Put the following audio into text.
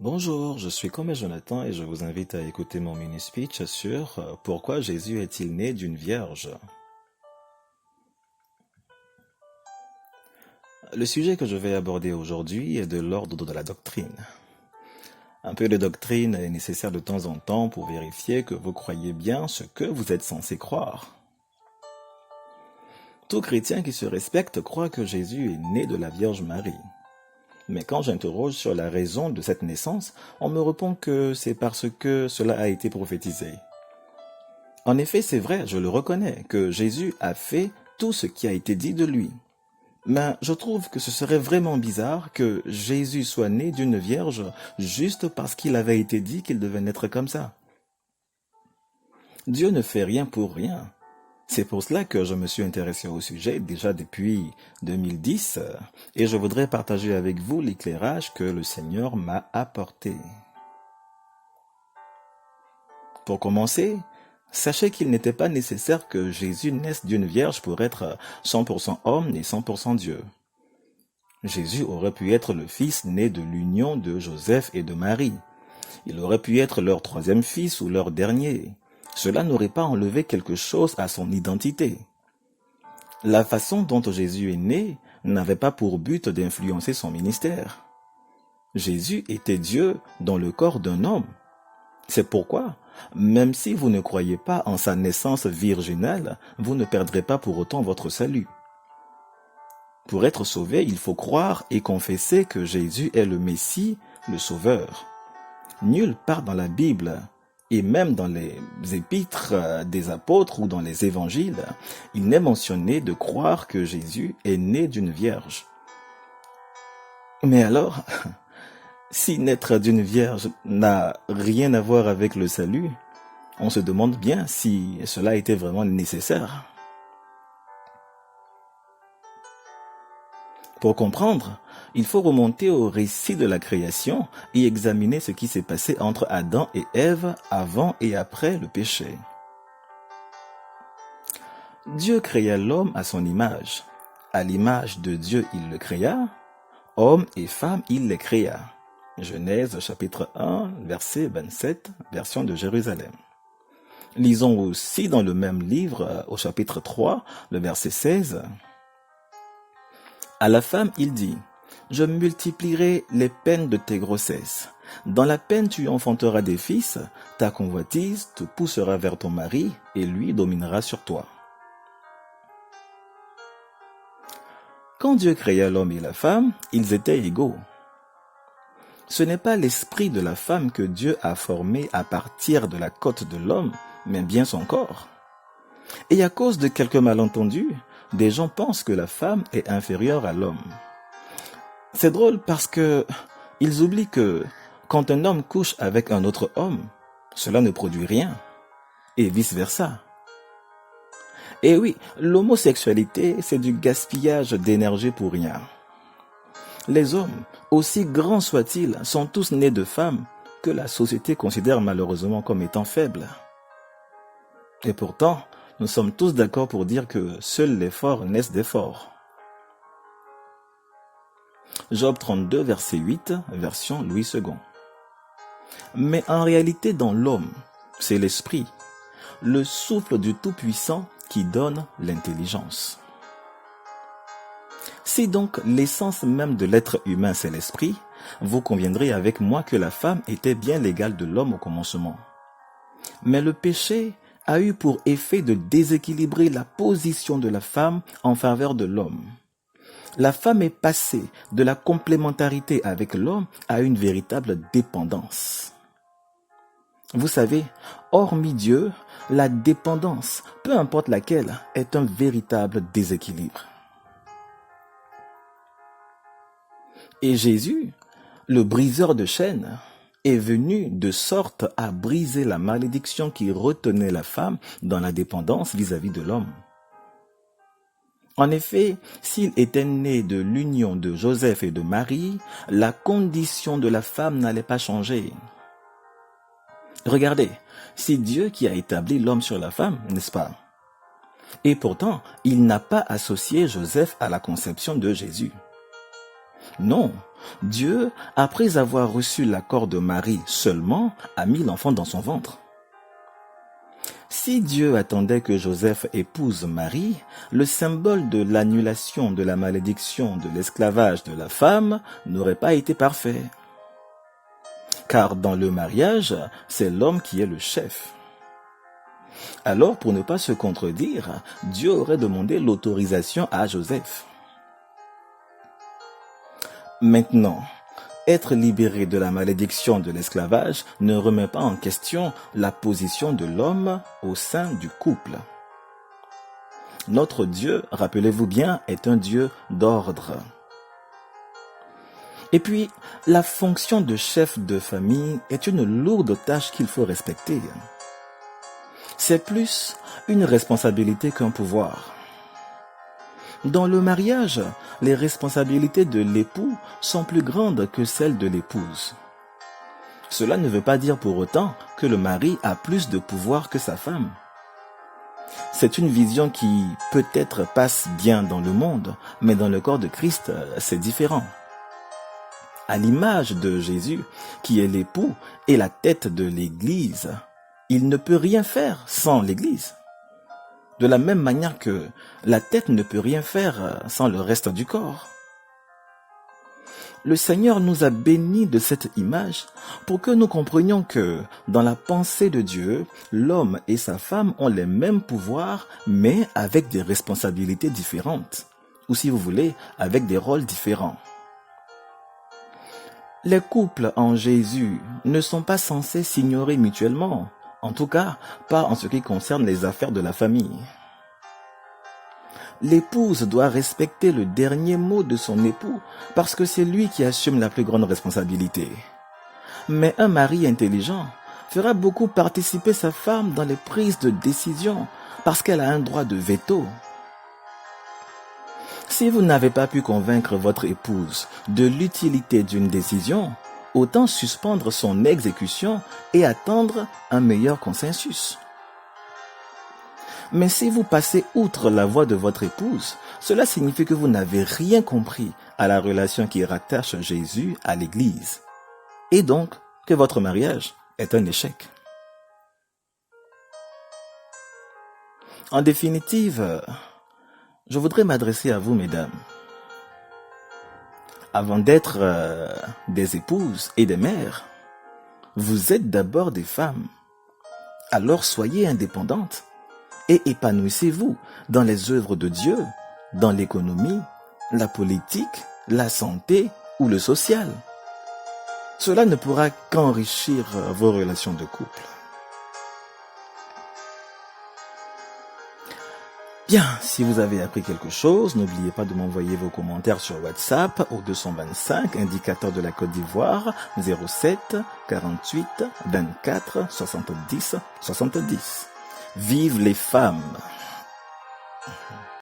Bonjour, je suis Comé Jonathan et je vous invite à écouter mon mini-speech sur pourquoi Jésus est-il né d'une vierge. Le sujet que je vais aborder aujourd'hui est de l'ordre de la doctrine. Un peu de doctrine est nécessaire de temps en temps pour vérifier que vous croyez bien ce que vous êtes censé croire. Tout chrétien qui se respecte croit que Jésus est né de la Vierge Marie. Mais quand j'interroge sur la raison de cette naissance, on me répond que c'est parce que cela a été prophétisé. En effet, c'est vrai, je le reconnais, que Jésus a fait tout ce qui a été dit de lui. Mais je trouve que ce serait vraiment bizarre que Jésus soit né d'une vierge juste parce qu'il avait été dit qu'il devait naître comme ça. Dieu ne fait rien pour rien. C'est pour cela que je me suis intéressé au sujet déjà depuis 2010 et je voudrais partager avec vous l'éclairage que le Seigneur m'a apporté. Pour commencer, sachez qu'il n'était pas nécessaire que Jésus naisse d'une vierge pour être 100% homme et 100% Dieu. Jésus aurait pu être le fils né de l'union de Joseph et de Marie. Il aurait pu être leur troisième fils ou leur dernier. Cela n'aurait pas enlevé quelque chose à son identité. La façon dont Jésus est né n'avait pas pour but d'influencer son ministère. Jésus était Dieu dans le corps d'un homme. C'est pourquoi, même si vous ne croyez pas en sa naissance virginale, vous ne perdrez pas pour autant votre salut. Pour être sauvé, il faut croire et confesser que Jésus est le Messie, le Sauveur. Nulle part dans la Bible, et même dans les épîtres des apôtres ou dans les évangiles, il n'est mentionné de croire que Jésus est né d'une vierge. Mais alors, si naître d'une vierge n'a rien à voir avec le salut, on se demande bien si cela était vraiment nécessaire. Pour comprendre, il faut remonter au récit de la création et examiner ce qui s'est passé entre Adam et Ève avant et après le péché. Dieu créa l'homme à son image. À l'image de Dieu, il le créa. Homme et femme, il les créa. Genèse chapitre 1, verset 27, version de Jérusalem. Lisons aussi dans le même livre, au chapitre 3, le verset 16. À la femme, il dit, « Je multiplierai les peines de tes grossesses. Dans la peine, tu enfanteras des fils, ta convoitise te poussera vers ton mari, et lui dominera sur toi. » Quand Dieu créa l'homme et la femme, ils étaient égaux. Ce n'est pas l'esprit de la femme que Dieu a formé à partir de la côte de l'homme, mais bien son corps. Et à cause de quelques malentendus, des gens pensent que la femme est inférieure à l'homme. C'est drôle parce que ils oublient que quand un homme couche avec un autre homme, cela ne produit rien, et vice-versa. Et oui, l'homosexualité, c'est du gaspillage d'énergie pour rien. Les hommes, aussi grands soient-ils, sont tous nés de femmes que la société considère malheureusement comme étant faibles. Et pourtant, nous sommes tous d'accord pour dire que seuls les forts naissent des forts. Job 32, verset 8, version Louis II. Mais en réalité, dans l'homme, c'est l'esprit, le souffle du Tout-Puissant qui donne l'intelligence. Si donc l'essence même de l'être humain c'est l'esprit, vous conviendrez avec moi que la femme était bien l'égale de l'homme au commencement. Mais le péché a eu pour effet de déséquilibrer la position de la femme en faveur de l'homme. La femme est passée de la complémentarité avec l'homme à une véritable dépendance. Vous savez, hormis Dieu, la dépendance, peu importe laquelle, est un véritable déséquilibre. Et Jésus, le briseur de chaînes, est venu de sorte à briser la malédiction qui retenait la femme dans la dépendance vis-à-vis de l'homme. En effet, s'il était né de l'union de Joseph et de Marie, la condition de la femme n'allait pas changer. Regardez, c'est Dieu qui a établi l'homme sur la femme, n'est-ce pas? Et pourtant, il n'a pas associé Joseph à la conception de Jésus. Non, Dieu, après avoir reçu l'accord de Marie seulement, a mis l'enfant dans son ventre. Si Dieu attendait que Joseph épouse Marie, le symbole de l'annulation de la malédiction de l'esclavage de la femme n'aurait pas été parfait. Car dans le mariage, c'est l'homme qui est le chef. Alors, pour ne pas se contredire, Dieu aurait demandé l'autorisation à Joseph. Maintenant, être libéré de la malédiction de l'esclavage ne remet pas en question la position de l'homme au sein du couple. Notre Dieu, rappelez-vous bien, est un Dieu d'ordre. Et puis, la fonction de chef de famille est une lourde tâche qu'il faut respecter. C'est plus une responsabilité qu'un pouvoir. Dans le mariage, les responsabilités de l'époux sont plus grandes que celles de l'épouse. Cela ne veut pas dire pour autant que le mari a plus de pouvoir que sa femme. C'est une vision qui peut-être passe bien dans le monde, mais dans le corps de Christ, c'est différent. À l'image de Jésus, qui est l'époux et la tête de l'Église, il ne peut rien faire sans l'Église. De la même manière que la tête ne peut rien faire sans le reste du corps. Le Seigneur nous a bénis de cette image pour que nous comprenions que dans la pensée de Dieu, l'homme et sa femme ont les mêmes pouvoirs, mais avec des responsabilités différentes, ou si vous voulez, avec des rôles différents. Les couples en Jésus ne sont pas censés s'ignorer mutuellement, en tout cas pas en ce qui concerne les affaires de la famille. L'épouse doit respecter le dernier mot de son époux parce que c'est lui qui assume la plus grande responsabilité. Mais un mari intelligent fera beaucoup participer sa femme dans les prises de décision parce qu'elle a un droit de veto. Si vous n'avez pas pu convaincre votre épouse de l'utilité d'une décision, autant suspendre son exécution et attendre un meilleur consensus. Mais si vous passez outre la voix de votre épouse, cela signifie que vous n'avez rien compris à la relation qui rattache Jésus à l'Église, et donc que votre mariage est un échec. En définitive, je voudrais m'adresser à vous, mesdames. Avant d'être des épouses et des mères, vous êtes d'abord des femmes. Alors soyez indépendantes et épanouissez-vous dans les œuvres de Dieu, dans l'économie, la politique, la santé ou le social. Cela ne pourra qu'enrichir vos relations de couple. Bien, si vous avez appris quelque chose, n'oubliez pas de m'envoyer vos commentaires sur WhatsApp au 225, indicateur de la Côte d'Ivoire, 07 48 24 70 70. Vive les femmes!